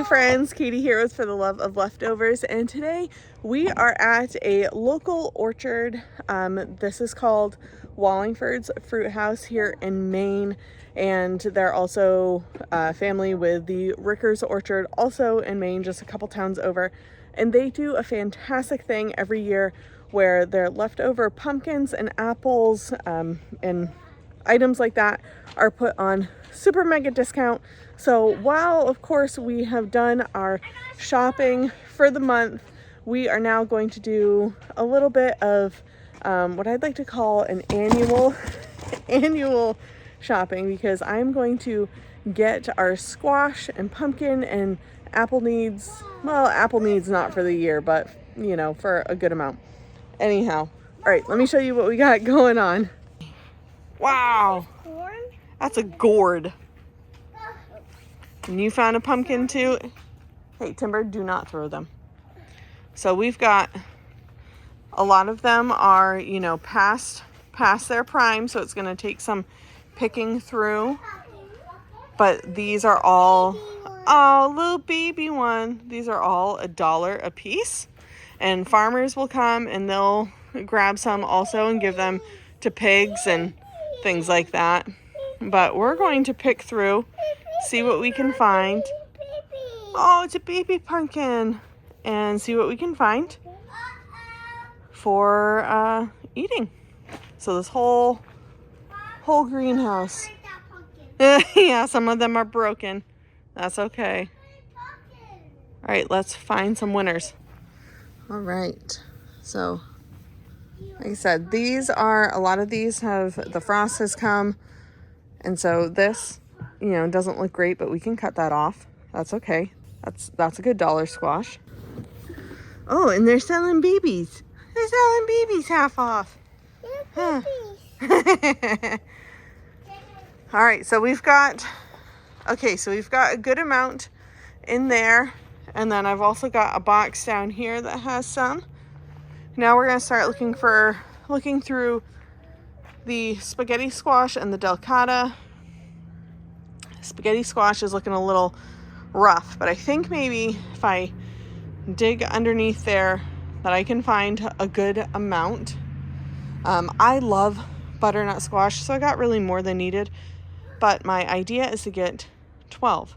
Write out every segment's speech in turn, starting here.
friends, Katie here with For the Love of Leftovers, and today we are at a local orchard. This is called Wallingford's Fruit House here in Maine, and they're also family with the Rickers Orchard, also in Maine, just a couple towns over. And they do a fantastic thing every year where their leftover pumpkins and apples and items like that are put on super mega discount. So while of course we have done our shopping for the month, we are now going to do a little bit of what I'd like to call an annual shopping, because I'm going to get our squash and pumpkin and apple needs. Well, apple needs not for the year, but you know, for a good amount. Anyhow, all right, let me show you what we got going on. Wow, that's a gourd. And you found a pumpkin too? Hey, Timber, do not throw them. So we've got a lot of them are, you know, past their prime, so it's going to take some picking through. But these are all, oh, little baby one. These are all $1 a piece. And farmers will come and they'll grab some also and give them to pigs and things like that. But we're going to pick through, see what we can find. Oh, it's a baby pumpkin. And see what we can find for eating. So this whole greenhouse. Yeah, some of them are broken. That's okay. All right, let's find some winners. All right, so like I said, these are, a lot of these have, the frost has come, and so this, you know, doesn't look great, but we can cut that off. That's okay. That's a good $1 squash. Oh, and they're selling babies. They're selling babies half off. Huh. All right, so we've got a good amount in there. And then I've also got a box down here that has some. Now we're gonna start looking through the spaghetti squash and the delicata. Spaghetti squash is looking a little rough, but I think maybe if I dig underneath there that I can find a good amount. I love butternut squash, so I got really more than needed, but my idea is to get 12,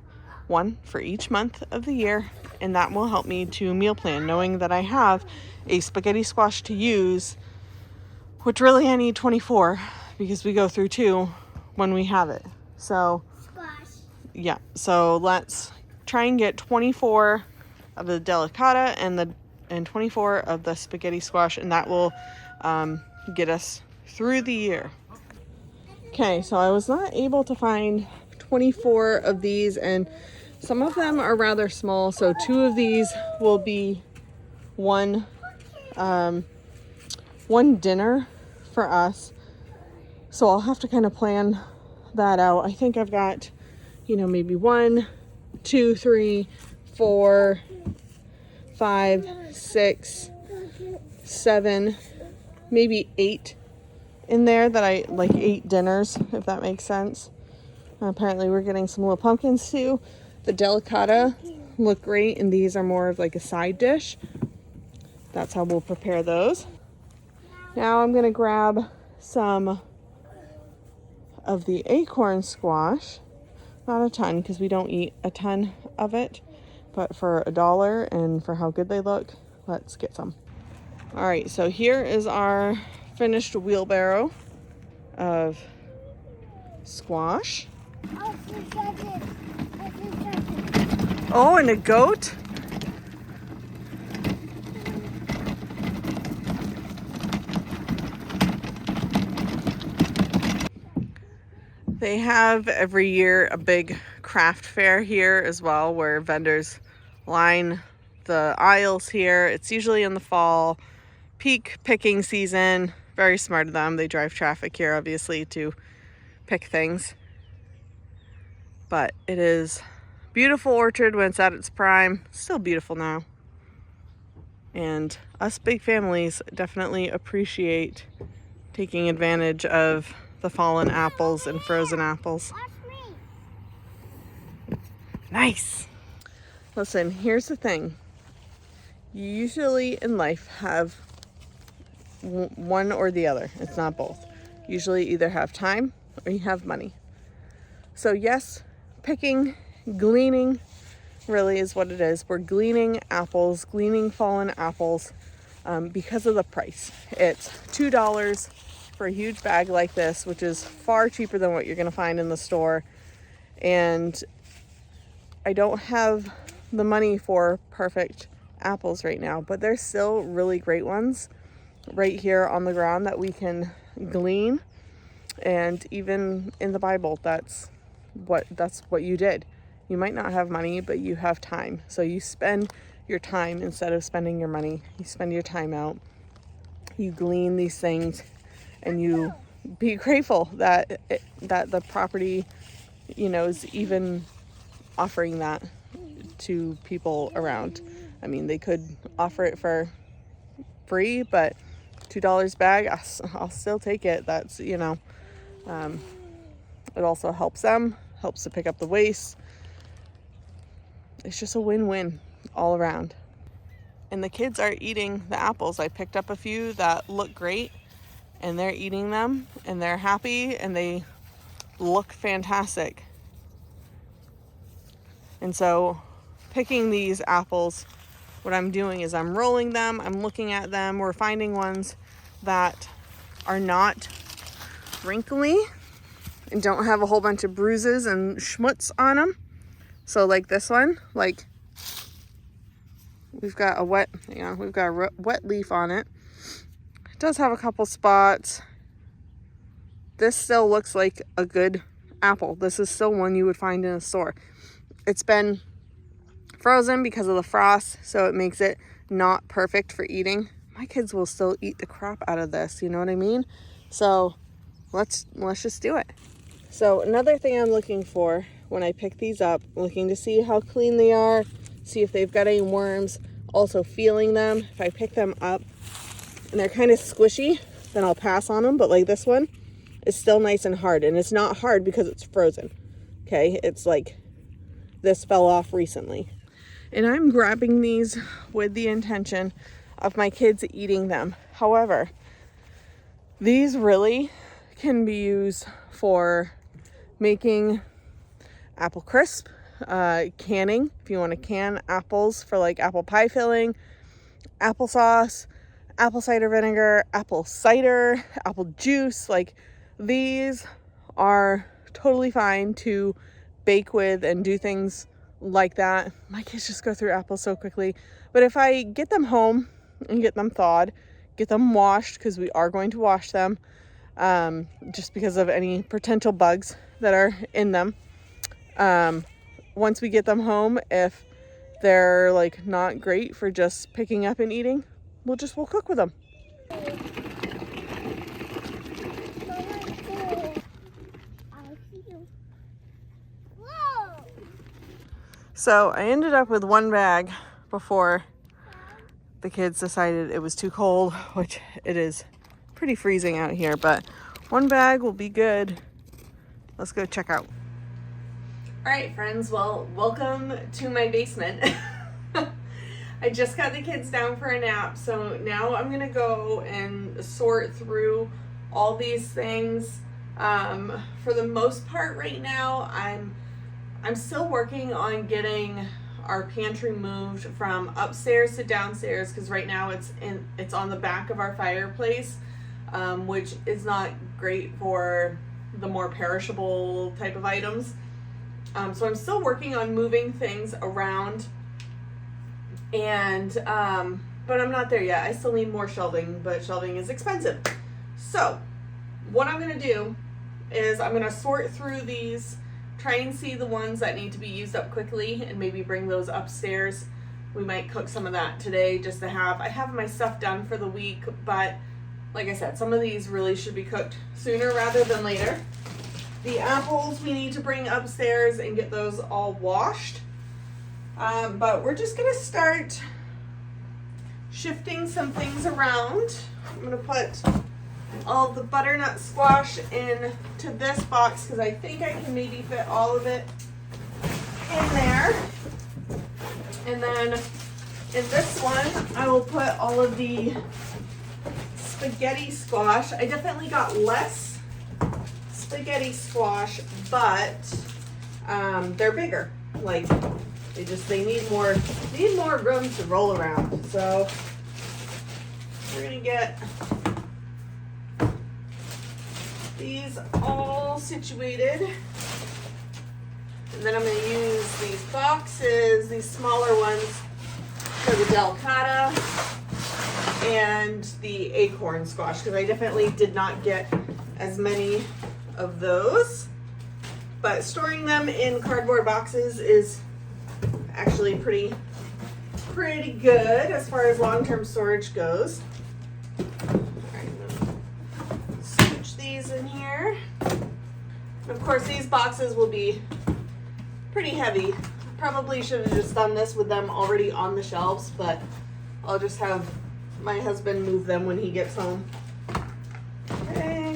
one for each month of the year, and that will help me to meal plan, knowing that I have a spaghetti squash to use, which really I need 24 because we go through 2 when we have it. So yeah, so let's try and get 24 of the delicata and 24 of the spaghetti squash, and that will get us through the year. Okay, so I was not able to find 24 of these, and some of them are rather small, so 2 of these will be one dinner for us. So I'll have to kind of plan that out. I think I've got, you know, maybe 1, 2, 3, 4, 5, 6, 7, maybe 8 in there that I like, 8 dinners, if that makes sense. Apparently we're getting some little pumpkins too. The delicata look great, and these are more of like a side dish. That's how we'll prepare those. Now I'm gonna grab some of the acorn squash. Not a ton, because we don't eat a ton of it, but for $1 and for how good they look, let's get some. All right, so here is our finished wheelbarrow of squash. Oh, and a goat. They have every year a big craft fair here as well, where vendors line the aisles here. It's usually in the fall, peak picking season. Very smart of them. They drive traffic here, obviously, to pick things. But it is beautiful orchard when it's at its prime. Still beautiful now. And us big families definitely appreciate taking advantage of the fallen apples and frozen apples. Nice. Listen, here's the thing. You usually in life have one or the other. It's not both. Usually either have time or you have money. So yes, gleaning really is what it is. We're gleaning apples, gleaning fallen apples because of the price. It's $2 for a huge bag like this, which is far cheaper than what you're going to find in the store. And I don't have the money for perfect apples right now, but there's still really great ones right here on the ground that we can glean. And even in the Bible, that's what you did. You might not have money, but you have time. So you spend your time instead of spending your money. You spend your time out. You glean these things, and you be grateful that the property, is even offering that to people around. I mean, they could offer it for free, but $2 bag, I'll still take it. That's, it also helps them, helps to pick up the waste. It's just a win-win all around. And the kids are eating the apples. I picked up a few that look great, and they're eating them, and they're happy, and they look fantastic. And so picking these apples, what I'm doing is I'm rolling them, I'm looking at them, we're finding ones that are not wrinkly and don't have a whole bunch of bruises and schmutz on them. So like this one, we've got a wet leaf on it. It does have a couple spots. This still looks like a good apple. This is still one you would find in a store. It's been frozen because of the frost, so it makes it not perfect for eating. My kids will still eat the crap out of this, you know what I mean? So let's just do it. So another thing I'm looking for when I pick these up, looking to see how clean they are, see if they've got any worms, also feeling them. If I pick them up and they're kind of squishy, then I'll pass on them. But like this one is still nice and hard, and it's not hard because it's frozen. Okay, it's like this fell off recently. And I'm grabbing these with the intention of my kids eating them. However, these really can be used for making apple crisp, canning, if you want to can apples for like apple pie filling, applesauce, apple cider vinegar, apple cider, apple juice. Like, these are totally fine to bake with and do things like that. My kids just go through apples so quickly. But if I get them home and get them thawed, get them washed, because we are going to wash them, just because of any potential bugs that are in them. Once we get them home, if they're like not great for just picking up and eating, we'll cook with them. So I ended up with one bag before the kids decided it was too cold, which it is pretty freezing out here, but one bag will be good. Let's go check out. All right, friends, well, welcome to my basement. I just got the kids down for a nap, so now I'm gonna go and sort through all these things. For the most part right now, I'm still working on getting our pantry moved from upstairs to downstairs, because right now it's on the back of our fireplace, which is not great for the more perishable type of items. So I'm still working on moving things around, and but I'm not there yet. I still need more shelving, but shelving is expensive. So what I'm gonna do is I'm gonna sort through these, try and see the ones that need to be used up quickly, and maybe bring those upstairs. We might cook some of that today just to have. I have my stuff done for the week, but like I said, some of these really should be cooked sooner rather than later. The apples we need to bring upstairs and get those all washed. But we're just gonna start shifting some things around. I'm gonna put all the butternut squash into this box because I think I can maybe fit all of it in there. And then in this one, I will put all of the spaghetti squash. I definitely got less spaghetti squash, but they're bigger. Like they need more room to roll around. So we're gonna get these all situated. And then I'm going to use these boxes, these smaller ones, for the delicata and the acorn squash, because I definitely did not get as many of those. But storing them in cardboard boxes is actually pretty good as far as long-term storage goes. All right, I'm going to scooch these in here. And of course, these boxes will be pretty heavy. Probably should have just done this with them already on the shelves, but I'll just have my husband move them when he gets home. Okay.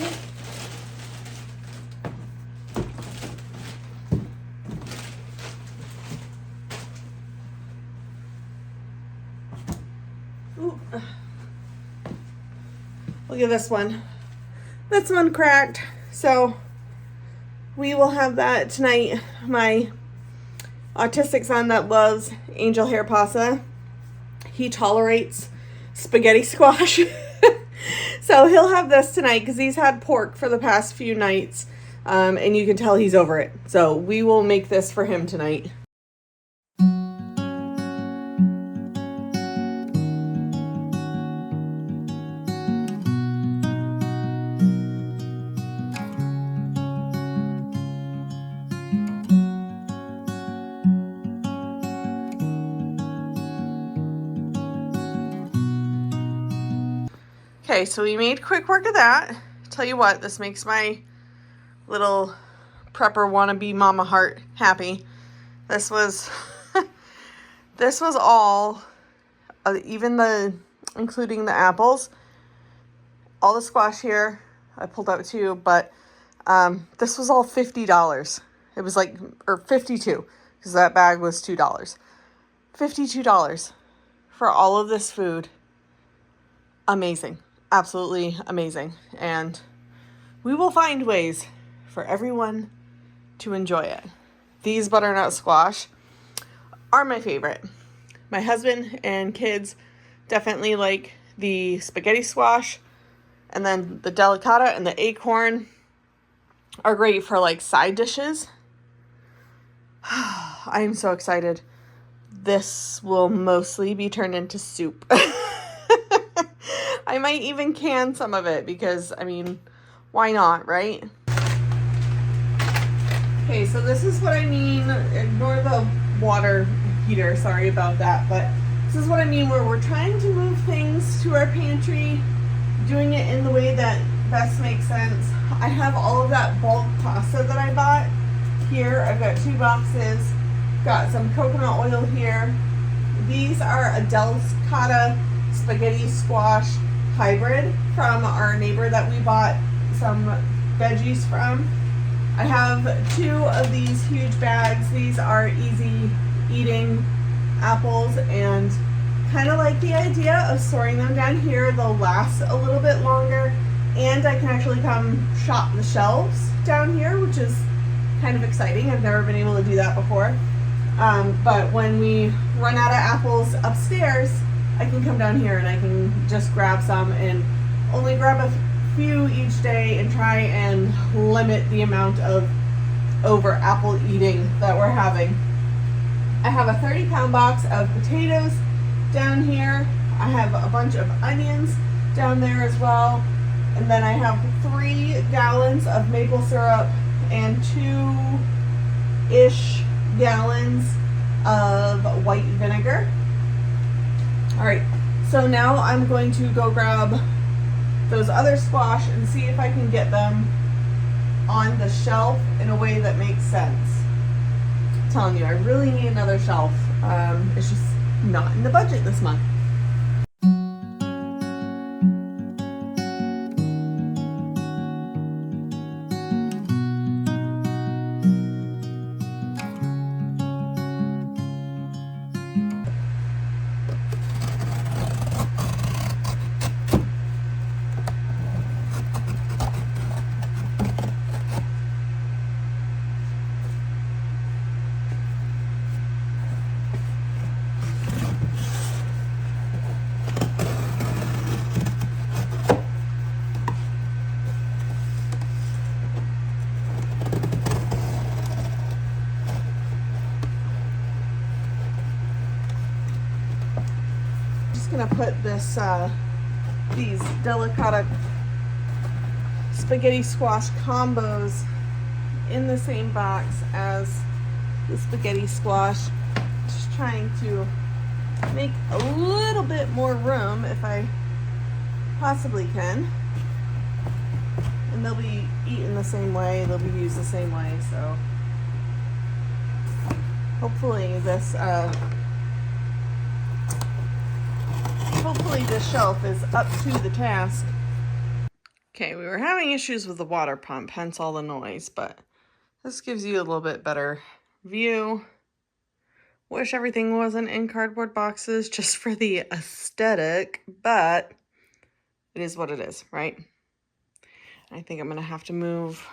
Ooh. Look at this one. This one cracked, so we will have that tonight. My autistic son that loves angel hair pasta, he tolerates spaghetti squash. So he'll have this tonight because he's had pork for the past few nights, and you can tell he's over it. So we will make this for him tonight. Okay, so we made quick work of that. Tell you what, this makes my little prepper wannabe mama heart happy. This was this was all, including the apples, all the squash here. I pulled out too, but this was all $50. It was like, or $52, because that bag was $2. $52 for all of this food. Amazing. Absolutely amazing. And we will find ways for everyone to enjoy it. These butternut squash are my favorite. My husband and kids definitely like the spaghetti squash, and then the delicata and the acorn are great for like side dishes. I am so excited. This will mostly be turned into soup. I might even can some of it because, I mean, why not, right? Okay, so this is what I mean. Ignore the water heater, sorry about that, but this is what I mean where we're trying to move things to our pantry, doing it in the way that best makes sense. I have all of that bulk pasta that I bought here. I've got 2 boxes, got some coconut oil here. These are a delicata spaghetti squash hybrid from our neighbor that we bought some veggies from. I have 2 of these huge bags. These are easy eating apples, and kind of like the idea of storing them down here. They'll last a little bit longer, and I can actually come shop the shelves down here, which is kind of exciting. I've never been able to do that before. But when we run out of apples upstairs, I can come down here and I can just grab some and only grab a few each day and try and limit the amount of over apple eating that we're having. I have a 30-pound box of potatoes down here. I have a bunch of onions down there as well. And then I have 3 gallons of maple syrup and 2-ish gallons of white vinegar. All right, so now I'm going to go grab those other squash and see if I can get them on the shelf in a way that makes sense. I'm telling you, I really need another shelf. It's just not in the budget this month. just gonna put this these delicata spaghetti squash combos in the same box as the spaghetti squash. Just trying to make a little bit more room if I possibly can. And they'll be eaten the same way, they'll be used the same way, so hopefully this shelf is up to the task. Okay, we were having issues with the water pump, hence all the noise, but this gives you a little bit better view. Wish everything wasn't in cardboard boxes just for the aesthetic, but it is what it is, right? I think I'm gonna have to move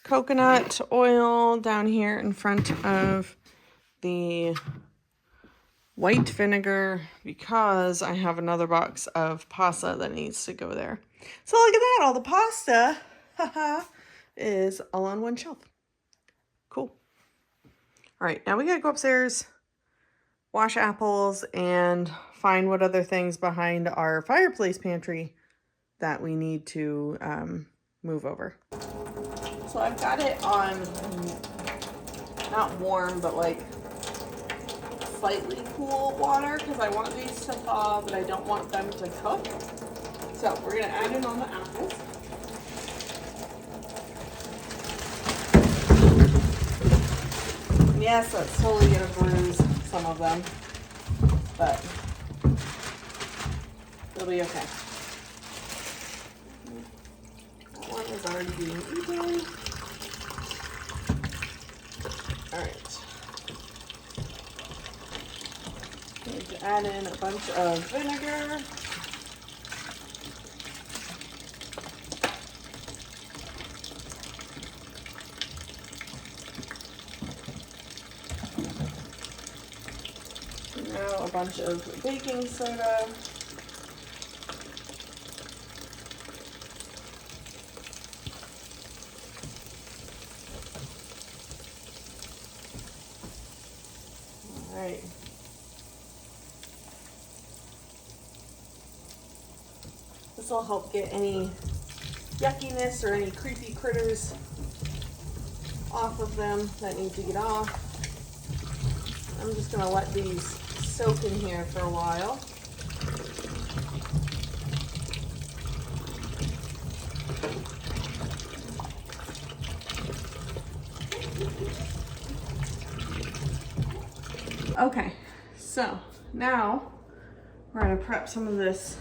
coconut oil down here in front of the white vinegar because I have another box of pasta that needs to go there. So look at that, all the pasta is all on one shelf. Cool. All right, now we gotta go upstairs, wash apples, and find what other things behind our fireplace pantry that we need to move over. So I've got it on, not warm, but like slightly cool water because I want these to thaw, but I don't want them to cook. So we're gonna add in all the apples. And yes, that's totally gonna bruise some of them, but it'll be okay. That one is already being eaten. All right. Need to add in a bunch of vinegar. And now a bunch of baking soda. All right. This will help get any yuckiness or any creepy critters off of them that need to get off. I'm just gonna let these soak in here for a while. Okay, so now we're gonna prep some of this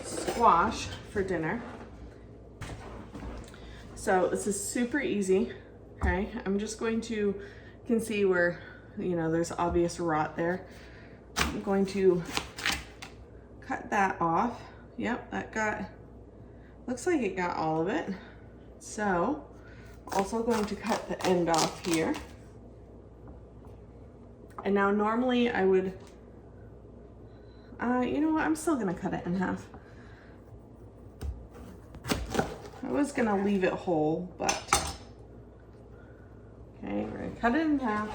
squash for dinner. So this is super easy, okay? I'm just going to, you can see where, you know, there's obvious rot there. I'm going to cut that off. Yep, that got, looks like it got all of it. So, also going to cut the end off here. And now normally I would, you know what, I'm still gonna cut it in half. I was gonna leave it whole, but okay, we're gonna cut it in half.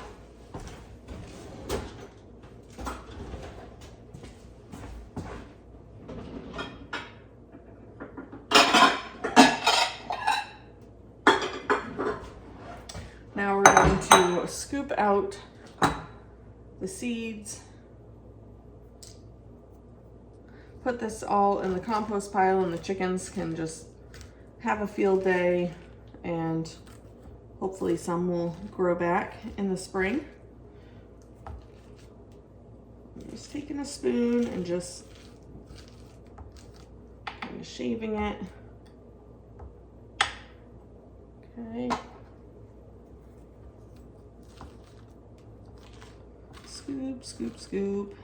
Now we're going to scoop out the seeds. Put this all in the compost pile and the chickens can just have a field day and hopefully some will grow back in the spring. I'm just taking a spoon and just kind of shaving it. Okay. Scoop, scoop, scoop.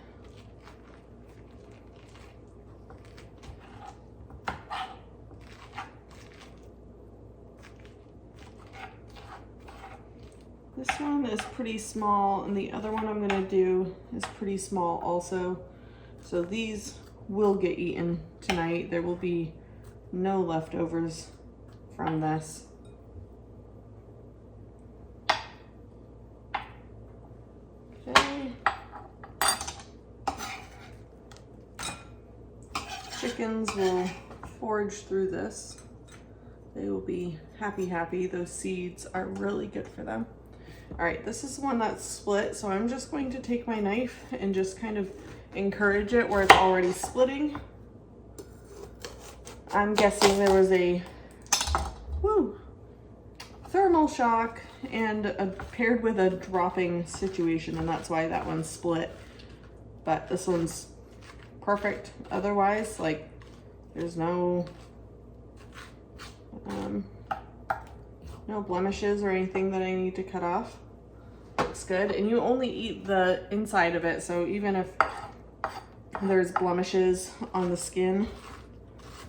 This one is pretty small, and the other one I'm gonna do is pretty small also. So these will get eaten tonight. There will be no leftovers from this. Okay. chickens will forage through this. They will be happy. Those seeds are really good for them. All right, this is the one that's split, so I'm just going to take my knife and just kind of encourage it where it's already splitting. I'm guessing there was a thermal shock and paired with a dropping situation, and that's why that one's split. But this one's perfect otherwise. Like, there's no blemishes or anything that I need to cut off. Looks good. And you only eat the inside of it, so even if there's blemishes on the skin,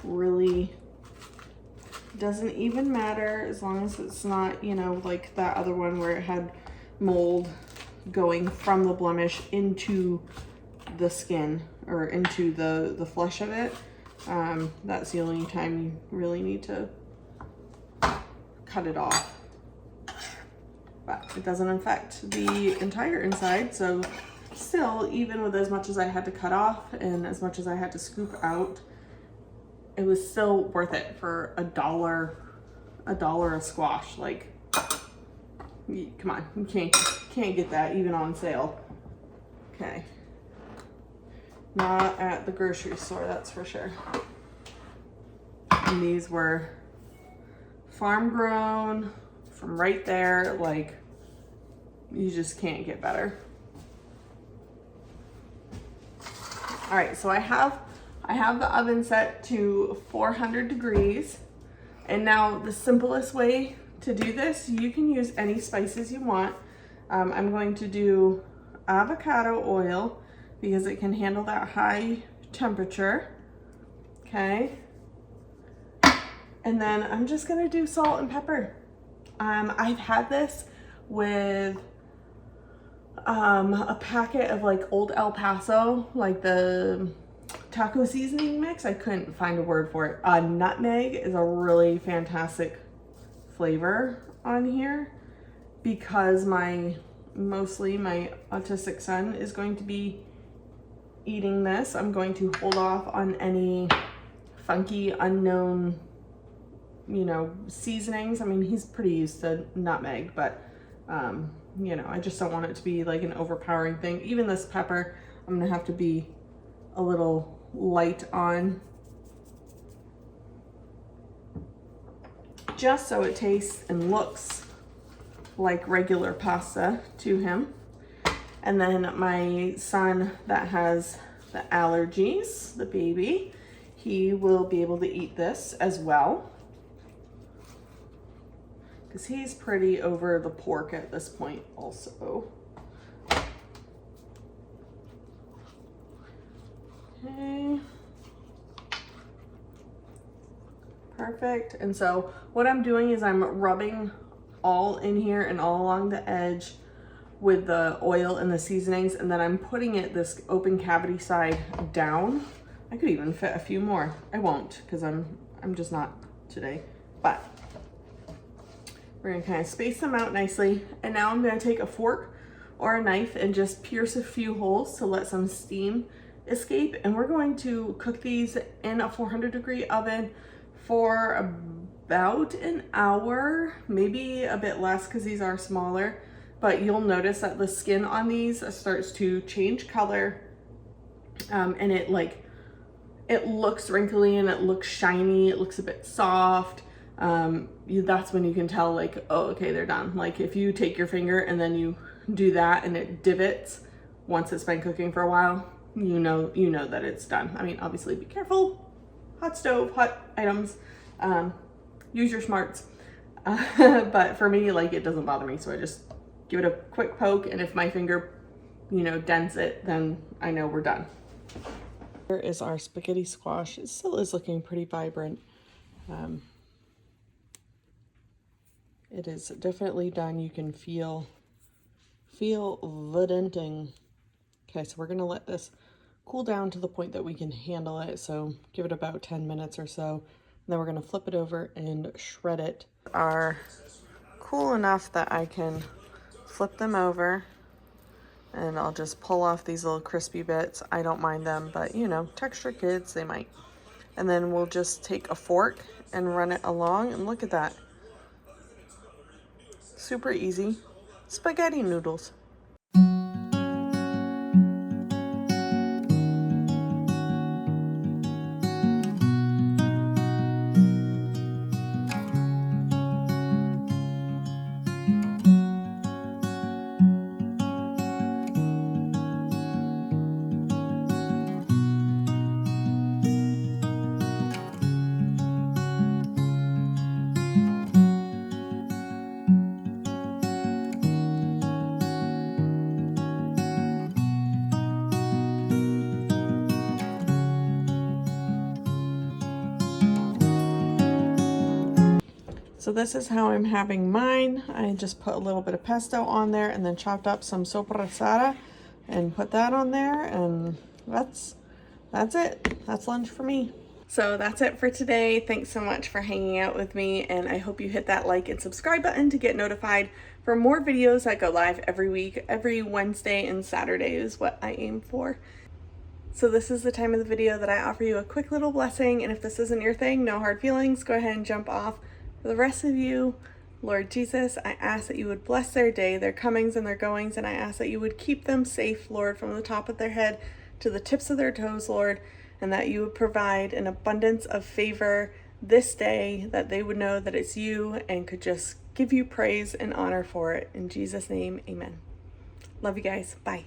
really doesn't even matter, as long as it's not, you know, like that other one where it had mold going from the blemish into the skin or into the flesh of it. That's the only time you really need to cut it off. But it doesn't affect the entire inside, so still, even with as much as I had to cut off and as much as I had to scoop out, it was still worth it for $1 a squash. Like, come on, you can't get that even on sale. Okay, not at the grocery store, that's for sure. And these were farm grown from right there. Like, you just can't get better. All right, so I have the oven set to 400 degrees. And now the simplest way to do this, you can use any spices you want. I'm going to do avocado oil because it can handle that high temperature. Okay. And then I'm just gonna do salt and pepper. I've had this with a packet of like Old El Paso, like the taco seasoning mix. I couldn't find a word for it. Nutmeg is a really fantastic flavor on here because mostly my autistic son is going to be eating this. I'm going to hold off on any funky unknown, you know, seasonings. I mean, he's pretty used to nutmeg, but you know, I just don't want it to be like an overpowering thing. Even this pepper, I'm gonna have to be a little light on, just so it tastes and looks like regular pasta to him. And then my son that has the allergies, the baby, he will be able to eat this as well, because he's pretty over the pork at this point also. Okay. Perfect. And so what I'm doing is I'm rubbing all in here and all along the edge with the oil and the seasonings, and then I'm putting it this open cavity side down. I could even fit a few more. I won't, because I'm just not today. But we're gonna kind of space them out nicely. And now I'm gonna take a fork or a knife and just pierce a few holes to let some steam escape. And we're going to cook these in a 400-degree oven for about an hour, maybe a bit less because these are smaller. But you'll notice that the skin on these starts to change color, and it looks wrinkly and it looks shiny. It looks a bit soft. That's when you can tell, like, oh, okay, they're done. Like, if you take your finger and then you do that and it divots once it's been cooking for a while, you know that it's done. I mean, obviously be careful. Hot stove, hot items. Use your smarts. But for me, like, it doesn't bother me, so I just give it a quick poke, and if my finger, you know, dents it, then I know we're done. Here is our spaghetti squash. It still is looking pretty vibrant. It is definitely done. You can feel the denting. Okay, so we're gonna let this cool down to the point that we can handle it. So give it about 10 minutes or so. And then we're gonna flip it over and shred it. Are cool enough that I can flip them over, and I'll just pull off these little crispy bits. I don't mind them, but you know, texture kids, they might And then we'll just take a fork and run it along, and look at that. Super easy. Spaghetti noodles. So this is how I'm having mine. I just put a little bit of pesto on there and then chopped up some sopressata and put that on there, and that's it. That's lunch for me. So that's it for today. Thanks so much for hanging out with me, and I hope you hit that like and subscribe button to get notified for more videos that go live every week. Every Wednesday and Saturday is what I aim for. So this is the time of the video that I offer you a quick little blessing, and if this isn't your thing, no hard feelings, go ahead and jump off. For the rest of you, Lord Jesus, I ask that you would bless their day, their comings and their goings, and I ask that you would keep them safe, Lord, from the top of their head to the tips of their toes, Lord, and that you would provide an abundance of favor this day, that they would know that it's you and could just give you praise and honor for it. In Jesus' name, amen. Love you guys. Bye.